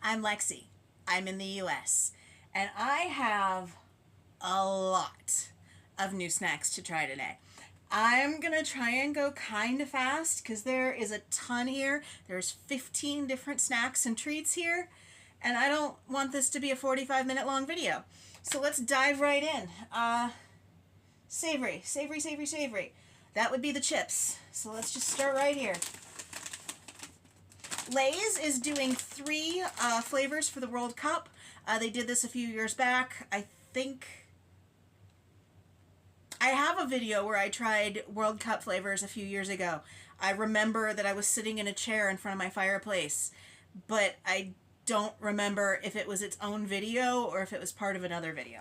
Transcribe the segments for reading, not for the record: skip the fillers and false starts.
I'm Lexi. I'm in the US. And I have a lot of new snacks to try today. I'm going to try and go kind of fast because there is a ton here. There's 15 different snacks and treats here. And I don't want this to be a 45-minute long video. So let's dive right in. Savory, savory, savory, savory. That would be the chips. So let's just start right here. Lay's is doing 3 flavors for the World Cup. They did this a few years back. I think I have a video where I tried World Cup flavors a few years ago. I remember that I was sitting in a chair in front of my fireplace, but I don't remember if it was its own video or if it was part of another video.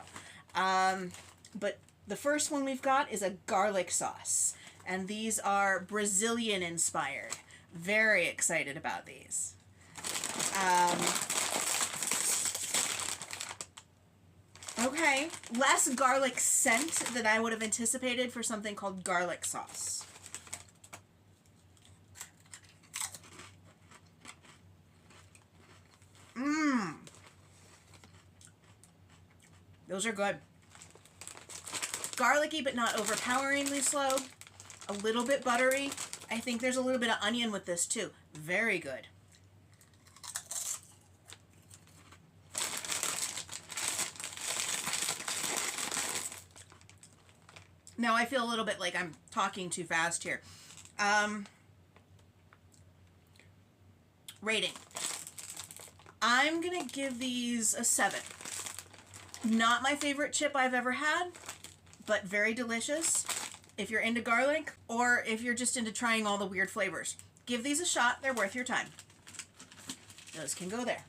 But the first one we've got is a garlic sauce, and these are Brazilian inspired. Very excited about these. Okay, less garlic scent than I would have anticipated for something called garlic sauce. Those are good. Garlicky but not overpoweringly slow. A little bit buttery. I think there's a little bit of onion with this too. Very good. Now I feel a little bit like I'm talking too fast here. Rating. I'm gonna give these a 7. Not my favorite chip I've ever had, but very delicious. If you're into garlic, or if you're just into trying all the weird flavors, give these a shot. They're worth your time. Those can go there.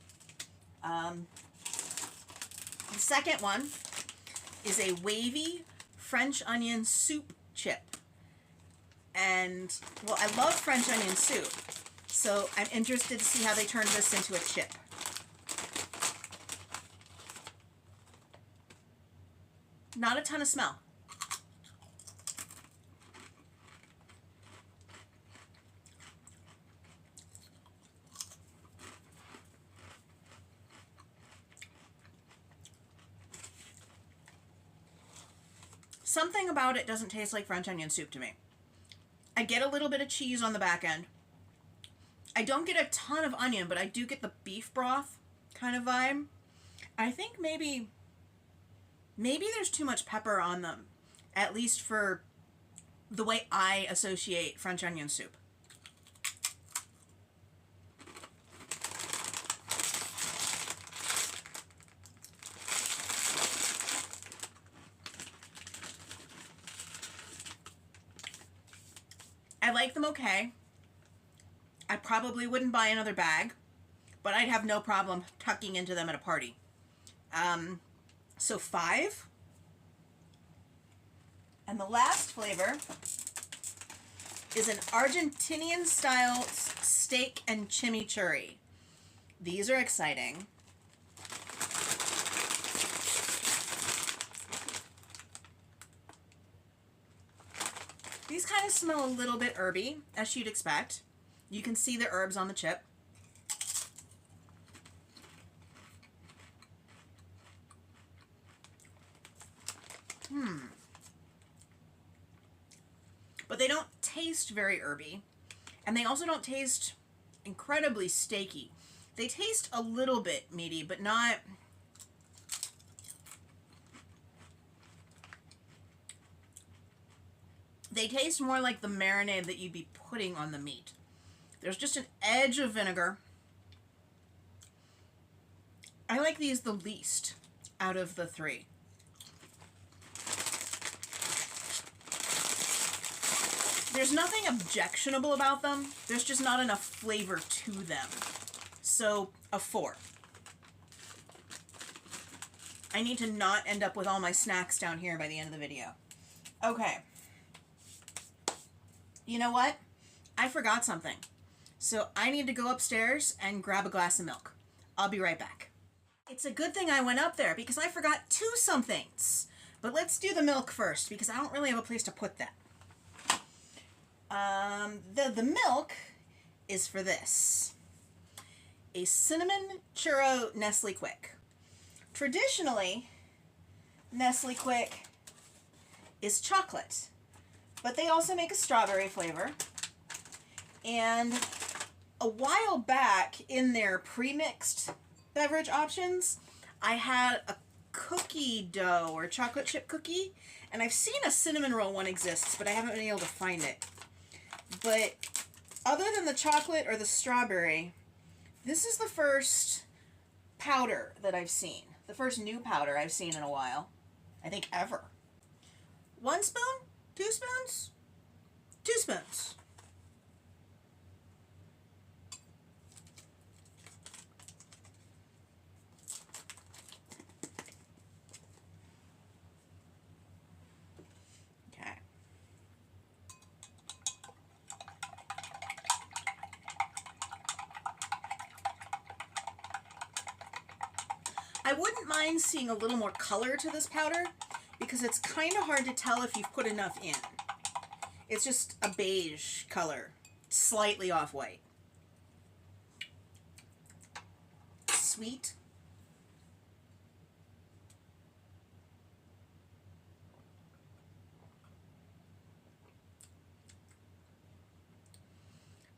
The second one is a wavy French onion soup chip. And, well, I love French onion soup, so I'm interested to see how they turn this into a chip. Not a ton of smell. Something about it doesn't taste like French onion soup to me. I get a little bit of cheese on the back end. I don't get a ton of onion, but I do get the beef broth kind of vibe. I think maybe there's too much pepper on them, at least for the way I associate French onion soup. I like them okay. I probably wouldn't buy another bag, but I'd have no problem tucking into them at a party. So 5. And the last flavor is an Argentinian style steak and chimichurri. These are exciting. These kind of smell a little bit herby, as you'd expect. You can see the herbs on the chip. But they don't taste very herby, and they also don't taste incredibly steaky. They taste a little bit meaty, but not... They taste more like the marinade that you'd be putting on the meat. There's just an edge of vinegar. I like these the least out of the 3. There's nothing objectionable about them. There's just not enough flavor to them. So, a 4. I need to not end up with all my snacks down here by the end of the video. Okay. You know what? I forgot something. So I need to go upstairs and grab a glass of milk. I'll be right back. It's a good thing I went up there because I forgot 2 somethings. But let's do the milk first because I don't really have a place to put that. The milk is for this. a cinnamon churro Nestle Quick. Traditionally, Nestle Quick is chocolate, but they also make a strawberry flavor. And a while back in their pre-mixed beverage options, I had a cookie dough or chocolate chip cookie, and I've seen a cinnamon roll one exists, but I haven't been able to find it. But other than the chocolate or the strawberry, this is the first powder that I've seen. The first new powder I've seen in a while. I think ever. 1 spoon? 2 spoons? 2 spoons. Okay. I wouldn't mind seeing a little more color to this powder because it's kind of hard to tell if you've put enough in. It's just a beige color, slightly off-white. Sweet.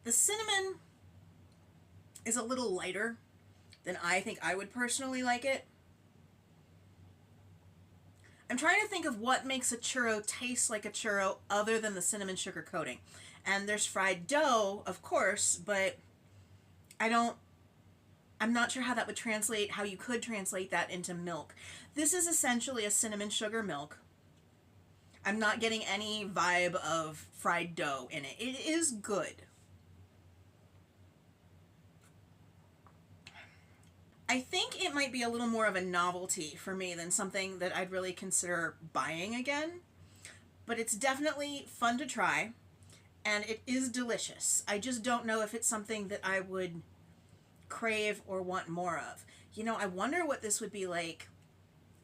The cinnamon is a little lighter than I think I would personally like it. I'm trying to think of what makes a churro taste like a churro other than the cinnamon sugar coating. And there's fried dough, of course, but I'm not sure how that would translate, how you could translate that into milk. This is essentially a cinnamon sugar milk. I'm not getting any vibe of fried dough in it. It is good. I think it might be a little more of a novelty for me than something that I'd really consider buying again. But it's definitely fun to try, and it is delicious. I just don't know if it's something that I would crave or want more of. You know, I wonder what this would be like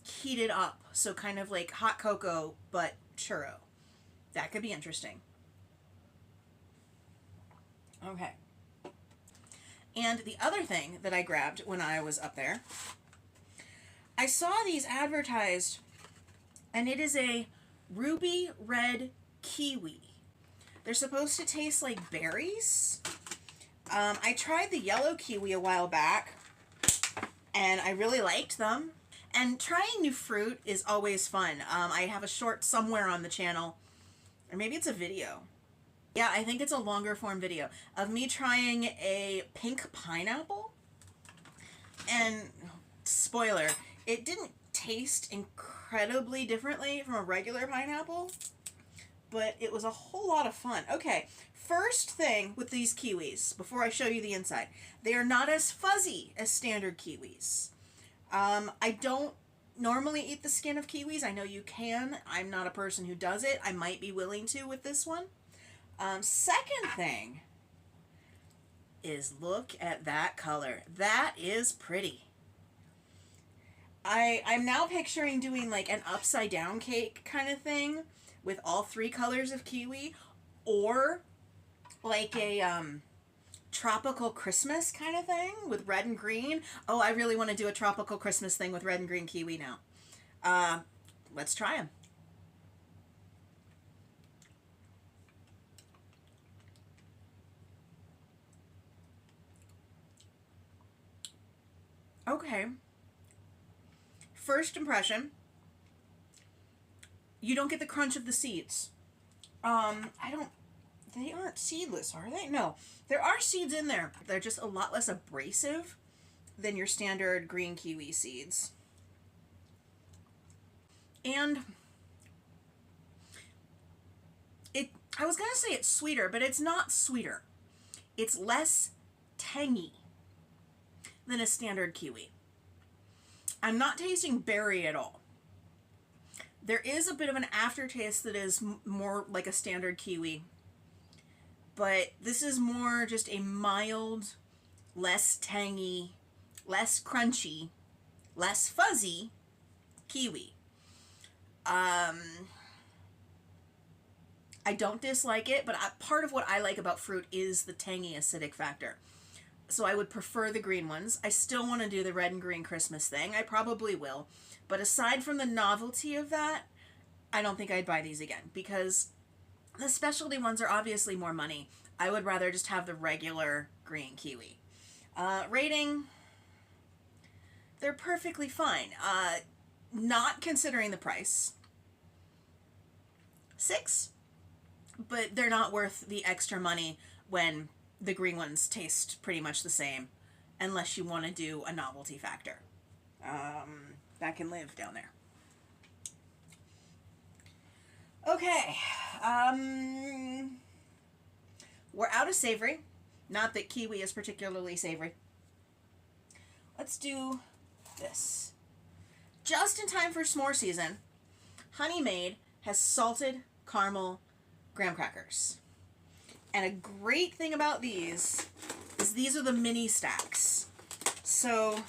heated up. So kind of like hot cocoa, but churro. That could be interesting. Okay. And the other thing that I grabbed when I was up there, I saw these advertised, and it is a ruby red kiwi. They're supposed to taste like berries. I tried the yellow kiwi a while back, and I really liked them. And trying new fruit is always fun. I have a short somewhere on the channel, or maybe it's a video. Yeah, I think it's a longer form video of me trying a pink pineapple. And spoiler, it didn't taste incredibly differently from a regular pineapple, but it was a whole lot of fun. Okay, first thing with these kiwis, before I show you the inside, they are not as fuzzy as standard kiwis. I don't normally eat the skin of kiwis. I know you can. I'm not a person who does it. I might be willing to with this one. Second thing is look at that color. That is pretty. I'm now picturing doing like an upside down cake kind of thing with all 3 colors of kiwi, or like a tropical Christmas kind of thing with red and green. Oh, I really want to do a tropical Christmas thing with red and green kiwi now. Let's try them. Okay. First impression, you don't get the crunch of the seeds. They aren't seedless, are they? No. There are seeds in there. They're just a lot less abrasive than your standard green kiwi seeds. And I was going to say it's sweeter, but it's not sweeter. It's less tangy than a standard kiwi. I'm not tasting berry at all. There is a bit of an aftertaste that is more like a standard kiwi, but this is more just a mild, less tangy, less crunchy, less fuzzy kiwi. I don't dislike it, but part of what I like about fruit is the tangy acidic factor. So I would prefer the green ones. I still want to do the red and green Christmas thing. I probably will. But aside from the novelty of that, I don't think I'd buy these again, because the specialty ones are obviously more money. I would rather just have the regular green kiwi. Rating, they're perfectly fine. Not considering the price. 6. But they're not worth the extra money when the green ones taste pretty much the same, unless you want to do a novelty factor. That can live down there. Okay. We're out of savory. Not that kiwi is particularly savory. Let's do this. Just in time for s'more season, Honey Maid has salted caramel graham crackers. And a great thing about these is these are the mini stacks. So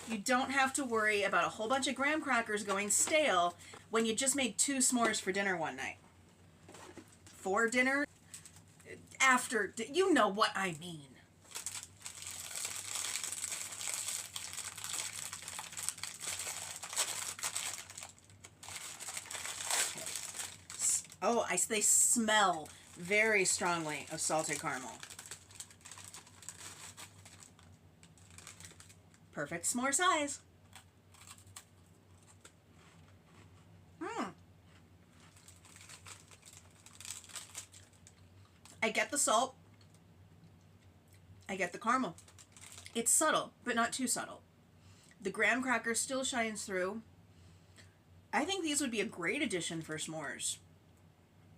you don't have to worry about a whole bunch of graham crackers going stale when you just made 2 s'mores for dinner one night. For dinner? After, you know what I mean. Oh, they smell very strongly of salted caramel. Perfect s'more size. I get the salt. I get the caramel. It's subtle, but not too subtle. The graham cracker still shines through. I think these would be a great addition for s'mores.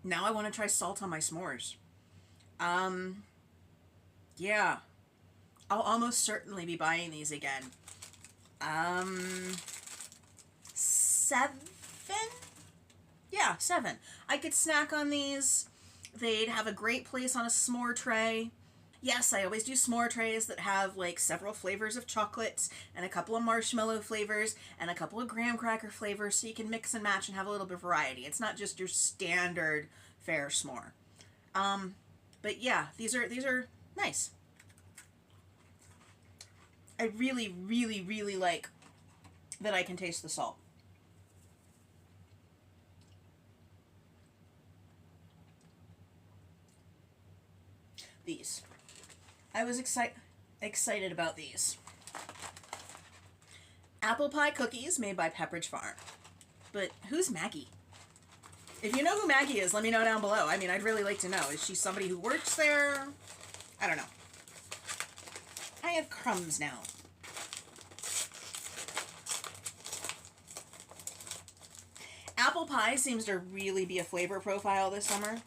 Now I want to try salt on my s'mores. Yeah. I'll almost certainly be buying these again. 7? Yeah, 7. I could snack on these. They'd have a great place on a s'more tray. Yes, I always do s'more trays that have like several flavors of chocolate and a couple of marshmallow flavors and a couple of graham cracker flavors, so you can mix and match and have a little bit of variety. It's not just your standard fare s'more. But yeah, these are nice. I really, really, really like that I can taste the salt. These. I was excited about these. Apple pie cookies made by Pepperidge Farm. But who's Maggie? If you know who Maggie is, let me know down below. I mean, I'd really like to know. Is she somebody who works there? I don't know. I have crumbs now. Apple pie seems to really be a flavor profile this summer.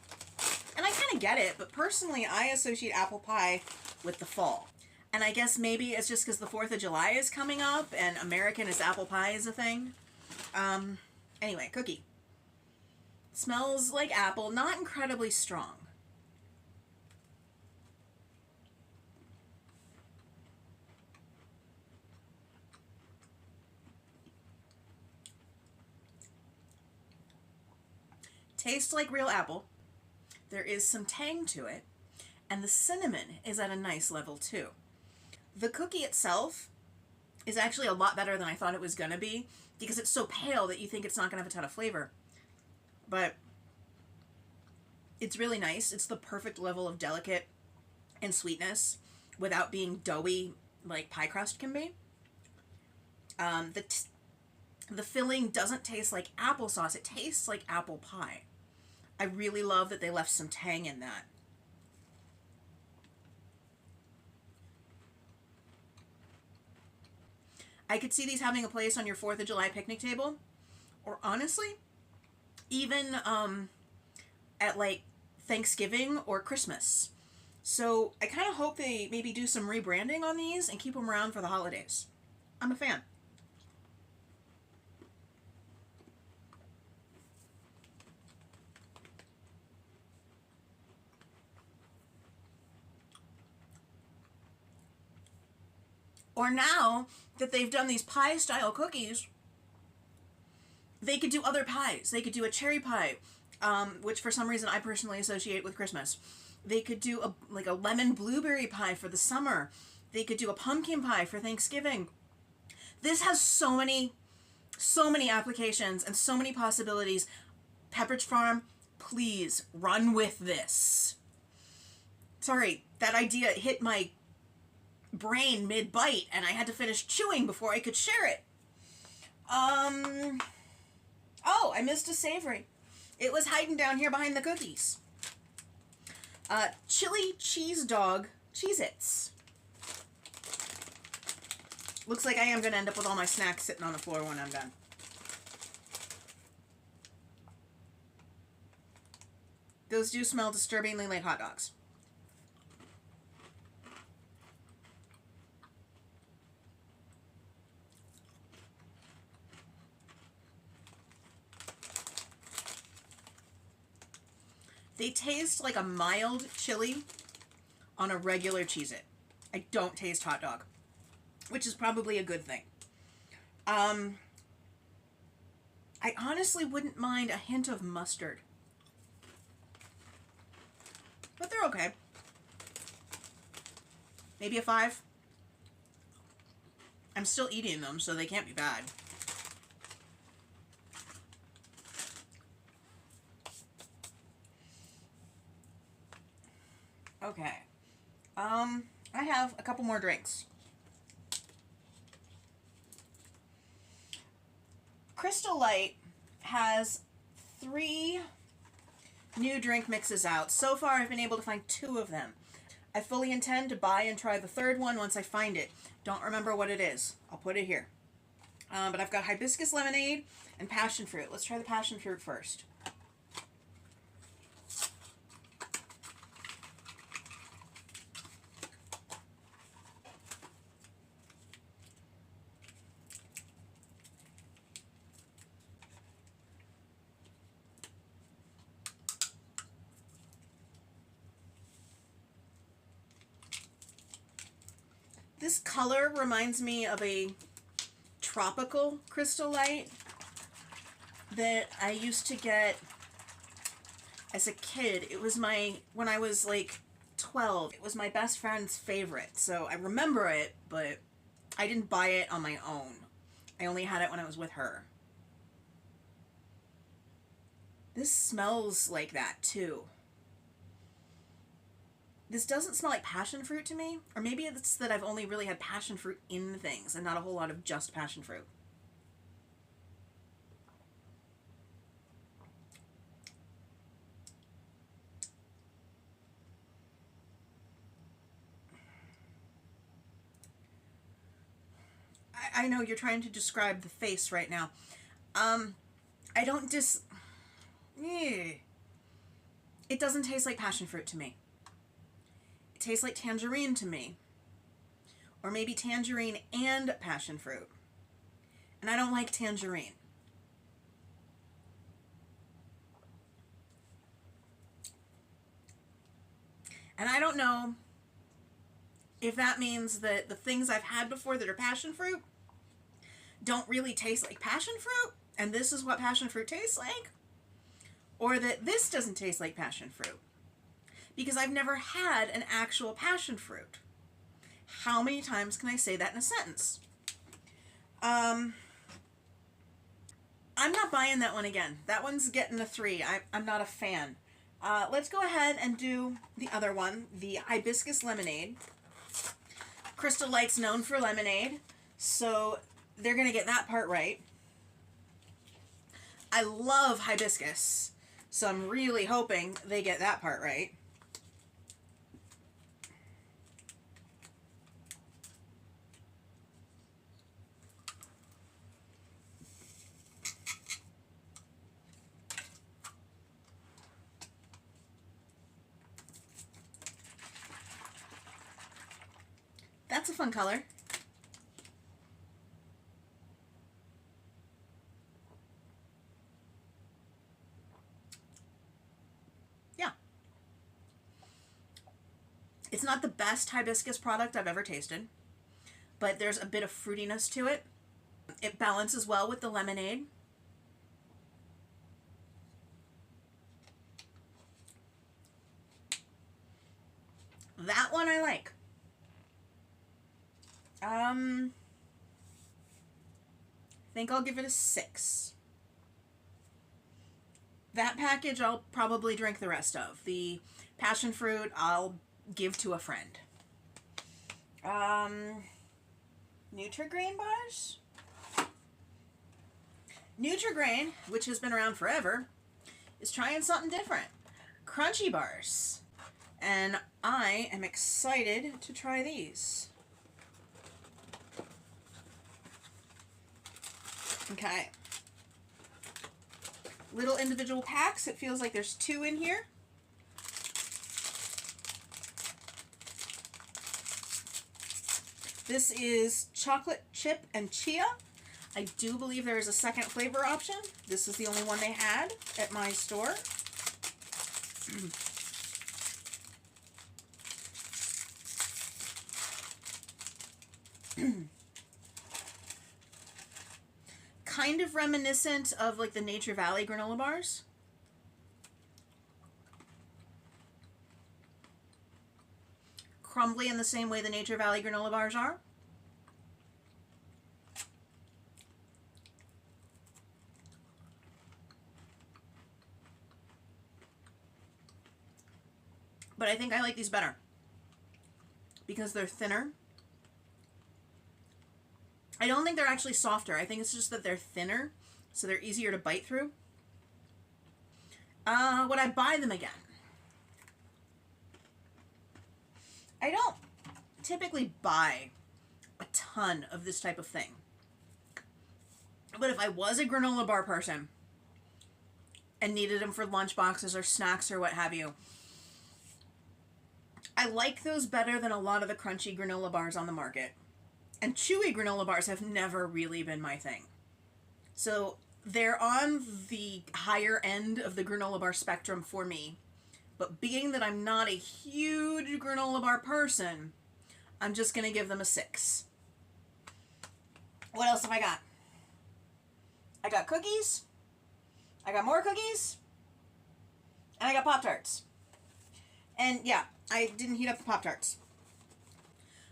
And I kind of get it, but personally, I associate apple pie with the fall. And I guess maybe it's just because the 4th of July is coming up and American is apple pie is a thing. Anyway, cookie. Smells like apple, not incredibly strong. Tastes like real apple. There is some tang to it, and the cinnamon is at a nice level too. The cookie itself is actually a lot better than I thought it was gonna be, because it's so pale that you think it's not gonna have a ton of flavor. But it's really nice. It's the perfect level of delicate and sweetness without being doughy like pie crust can be. The filling doesn't taste like applesauce. It tastes like apple pie. I really love that they left some tang in that. I could see these having a place on your 4th of July picnic table. Or honestly, even at like Thanksgiving or Christmas. So I kind of hope they maybe do some rebranding on these and keep them around for the holidays. I'm a fan. Or now that they've done these pie style cookies, they could do other pies. They could do a cherry pie, which for some reason I personally associate with Christmas. They could do like a lemon blueberry pie for the summer. They could do a pumpkin pie for Thanksgiving. This has so many applications and so many possibilities. Pepperidge Farm, please run with this. Sorry, that idea hit my brain mid-bite and I had to finish chewing before I could share it. Oh, I missed a savory. It was hiding down here behind the cookies. Chili cheese dog Cheez-Its. Looks like I am going to end up with all my snacks sitting on the floor when I'm done. Those do smell disturbingly like hot dogs. They taste like a mild chili on a regular Cheez-It. I don't taste hot dog, which is probably a good thing. I honestly wouldn't mind a hint of mustard. But they're okay. Maybe a 5. I'm still eating them, so they can't be bad. Okay. I have a couple more drinks. Crystal Light has 3 new drink mixes out. So far, I've been able to find 2 of them. I fully intend to buy and try the 3rd one once I find it. Don't remember what it is. I'll put it here. But I've got hibiscus lemonade and passion fruit. Let's try the passion fruit first. This color reminds me of a tropical Crystal Light that I used to get as a kid. It was when I was like 12, it was my best friend's favorite. So I remember it, but I didn't buy it on my own. I only had it when I was with her. This smells like that too. This doesn't smell like passion fruit to me, or maybe it's that I've only really had passion fruit in things and not a whole lot of just passion fruit. I know you're trying to describe the face right now. I don't It doesn't taste like passion fruit to me. Tastes like tangerine to me, or maybe tangerine and passion fruit, and I don't like tangerine. And I don't know if that means that the things I've had before that are passion fruit don't really taste like passion fruit, and this is what passion fruit tastes like, or that this doesn't taste like passion fruit. Because I've never had an actual passion fruit. How many times can I say that in a sentence? I'm not buying that one again. That one's getting a 3. I'm not a fan. Let's go ahead and do the other one, the hibiscus lemonade. Crystal Light's known for lemonade, so they're going to get that part right. I love hibiscus, so I'm really hoping they get that part right. That's a fun color. Yeah. It's not the best hibiscus product I've ever tasted, but there's a bit of fruitiness to it. It balances well with the lemonade. That one I like. I think I'll give it a 6. That package I'll probably drink the rest of. The passion fruit I'll give to a friend. Nutri-Grain bars? Nutri-Grain, which has been around forever, is trying something different. Crunchy bars. And I am excited to try these. Okay. Little individual packs. It feels like there's 2 in here. This is chocolate chip and chia. I do believe there is a second flavor option. This is the only one they had at my store. Kind of reminiscent of like the Nature Valley granola bars. Crumbly in the same way the Nature Valley granola bars are. But I think I like these better because they're thinner. I don't think they're actually softer. I think it's just that they're thinner, so they're easier to bite through. Would I buy them again? I don't typically buy a ton of this type of thing. But if I was a granola bar person and needed them for lunch boxes or snacks or what have you, I like those better than a lot of the crunchy granola bars on the market. And chewy granola bars have never really been my thing. So they're on the higher end of the granola bar spectrum for me. But being that I'm not a huge granola bar person, I'm just going to give them a 6. What else have I got? I got cookies. I got more cookies. And I got Pop-Tarts. And yeah, I didn't heat up the Pop-Tarts.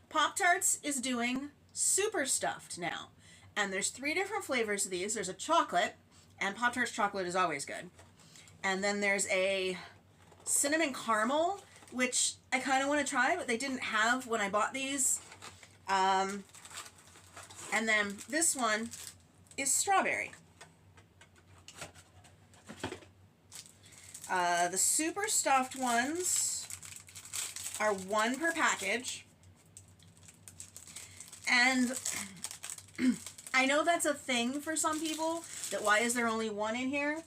Pop-Tarts is doing super stuffed now. And there's 3 different flavors of these. There's a chocolate, and Pop-Tarts chocolate is always good. And then there's a cinnamon caramel, which I kind of want to try, but they didn't have when I bought these. And then this one is strawberry. The super stuffed ones are 1 per package. And I know that's a thing for some people, that why is there only 1 in here?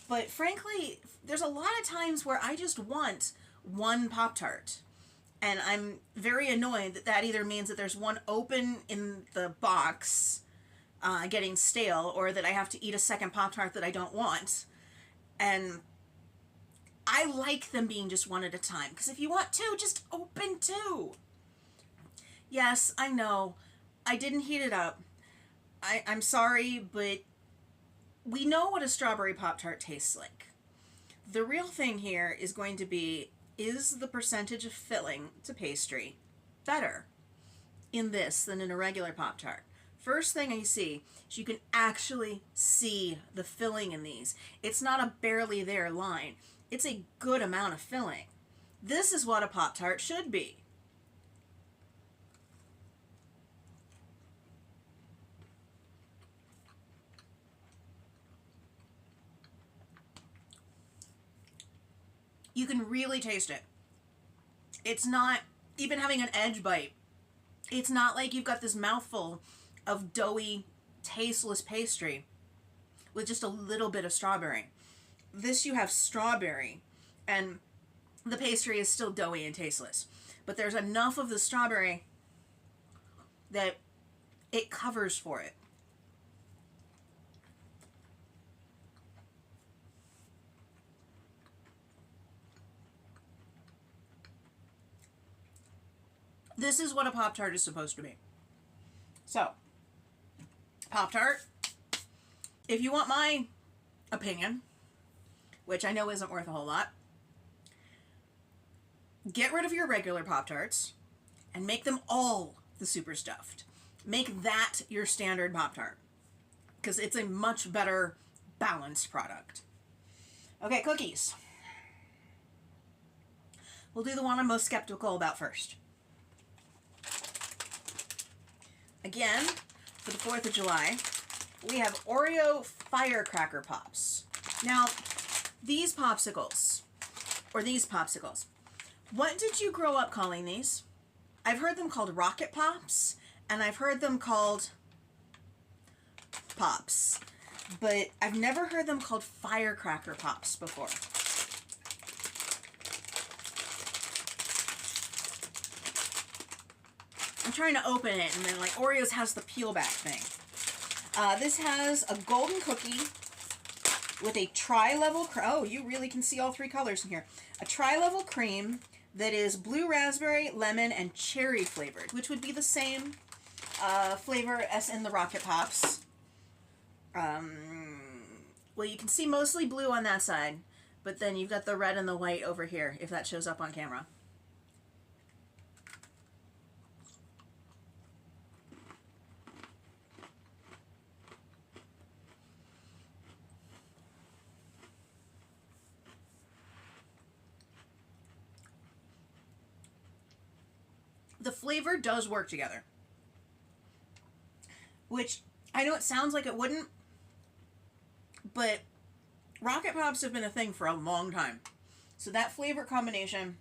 But frankly, there's a lot of times where I just want 1 Pop-Tart. And I'm very annoyed that that either means that there's 1 open in the box getting stale, or that I have to eat a second Pop-Tart that I don't want. And I like them being just 1 at a time. Because if you want 2, just open 2. Yes, I know. I didn't heat it up. I'm sorry, but we know what a strawberry Pop-Tart tastes like. The real thing here is going to be, is the percentage of filling to pastry better in this than in a regular Pop-Tart? First thing I see is you can actually see the filling in these. It's not a barely there line. It's a good amount of filling. This is what a Pop-Tart should be. You can really taste it. It's not even having an edge bite. It's not like you've got this mouthful of doughy, tasteless pastry with just a little bit of strawberry. This, you have strawberry, and the pastry is still doughy and tasteless. But there's enough of the strawberry that it covers for it. This is what a Pop-Tart is supposed to be. So, Pop-Tart, if you want my opinion, which I know isn't worth a whole lot, Get rid of your regular Pop-Tarts and make them all the super stuffed. Make that your standard Pop-Tart, because it's a much better balanced product. Okay, cookies. We'll do the one I'm most skeptical about first. Again, for the 4th of July, we have Oreo Firecracker Pops. Now, these popsicles, what did you grow up calling these? I've heard them called Rocket Pops, and I've heard them called Pops, but I've never heard them called Firecracker Pops before. I'm trying to open it, and then, like, Oreos has the peel back thing. This has a golden cookie with a tri-level, oh, you really can see all 3 colors in here. A tri-level cream that is blue raspberry, lemon, and cherry flavored, which would be the same flavor as in the Rocket Pops. Well, you can see mostly blue on that side, but then you've got the red and the white over here, if that shows up on camera. The flavor does work together, which I know it sounds like it wouldn't, but Rocket Pops have been a thing for a long time. So that flavor combination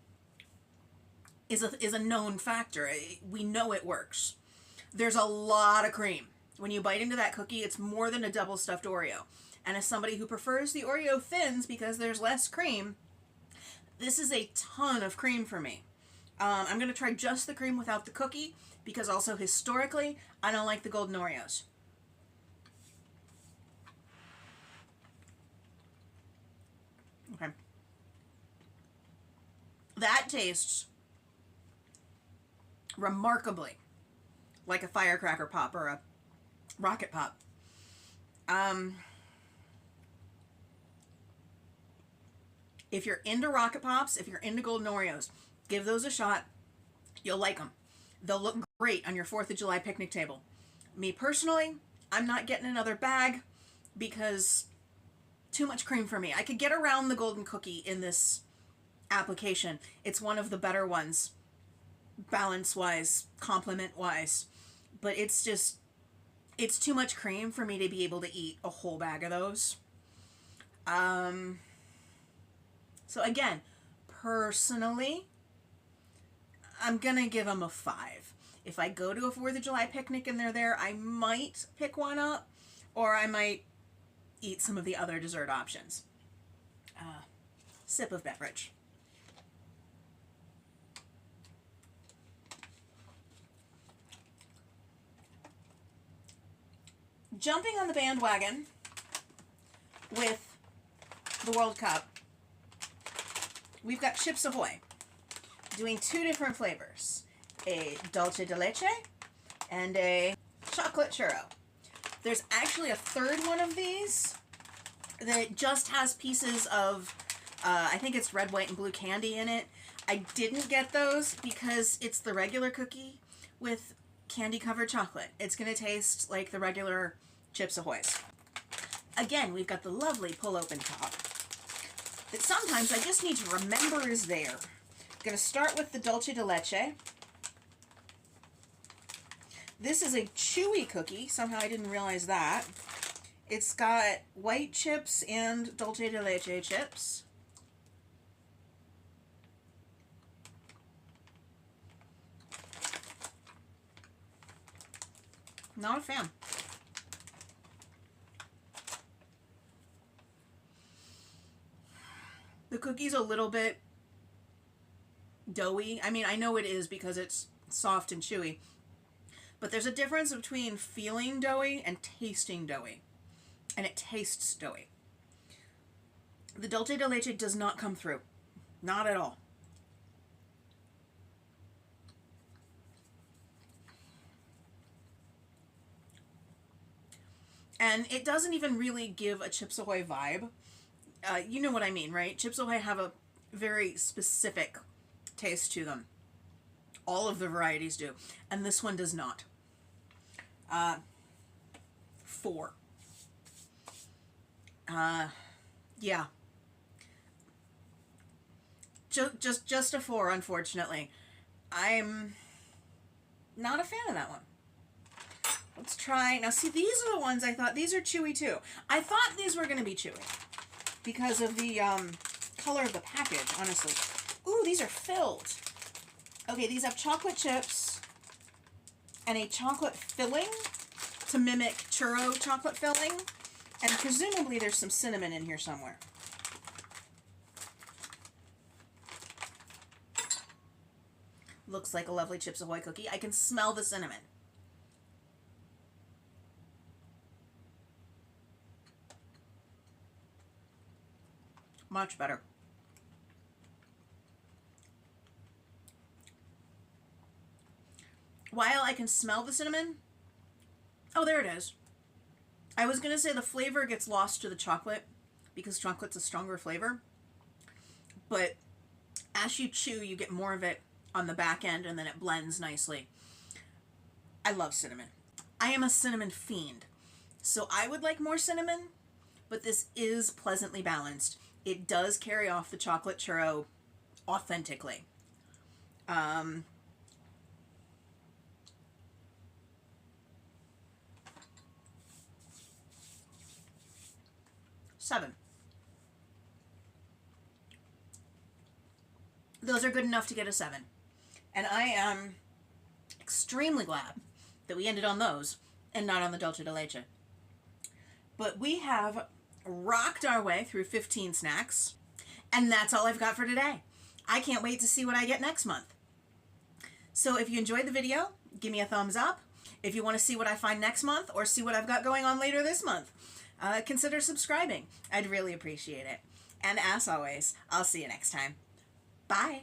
is a known factor. We know it works. There's a lot of cream. When you bite into that cookie, it's more than a double stuffed Oreo. And as somebody who prefers the Oreo thins because there's less cream, this is a ton of cream for me. I'm going to try just the cream without the cookie, because also historically, I don't like the golden Oreos. Okay. That tastes remarkably like a Firecracker Pop or a Rocket Pop. If you're into Rocket Pops, if you're into golden Oreos, give those a shot. You'll like them. They'll look great on your 4th of July picnic table. Me personally, I'm not getting another bag because too much cream for me. I could get around the golden cookie in this application. It's one of the better ones, balance-wise, complement-wise. But it's too much cream for me to be able to eat a whole bag of those. So again, personally, I'm going to give them a 5. If I go to a 4th of July picnic and they're there, I might pick one up, or I might eat some of the other dessert options. Sip of beverage. Jumping on the bandwagon with the World Cup, we've got Chips Ahoy doing 2 different flavors, a dulce de leche and a chocolate churro. There's actually a third one of these that just has pieces of, I think it's red, white, and blue candy in it. I didn't get those because it's the regular cookie with candy-covered chocolate. It's going to taste like the regular Chips Ahoys. Again, we've got the lovely pull-open top that sometimes I just need to remember is there. I'm going to start with the dulce de leche. This is a chewy cookie. Somehow I didn't realize that. It's got white chips and dulce de leche chips. Not a fan. The cookie's a little bit doughy. I mean, I know it is because it's soft and chewy. But there's a difference between feeling doughy and tasting doughy. And it tastes doughy. The dulce de leche does not come through. Not at all. And it doesn't even really give a Chips Ahoy vibe. You know what I mean, right? Chips Ahoy have a very specific taste to them. All of the varieties do. And this one does not. 4. Yeah. Just a 4, unfortunately. I'm not a fan of that one. Let's try... Now, see, these are the ones I thought... These are chewy, too. I thought these were going to be chewy because of the color of the package, honestly. Ooh, these are filled. Okay, these have chocolate chips and a chocolate filling to mimic churro chocolate filling. And presumably there's some cinnamon in here somewhere. Looks like a lovely Chips Ahoy cookie. I can smell the cinnamon. Much better. While I can smell the cinnamon... Oh, there it is. I was going to say the flavor gets lost to the chocolate because chocolate's a stronger flavor. But as you chew, you get more of it on the back end and then it blends nicely. I love cinnamon. I am a cinnamon fiend. So I would like more cinnamon, but this is pleasantly balanced. It does carry off the chocolate churro authentically. 7. Those are good enough to get a 7. And I am extremely glad that we ended on those and not on the dulce de leche. But we have rocked our way through 15 snacks, and that's all I've got for today. I can't wait to see what I get next month. So if you enjoyed the video, give me a thumbs up. If you want to see what I find next month or see what I've got going on later this month, consider subscribing. I'd really appreciate it. And as always, I'll see you next time. Bye.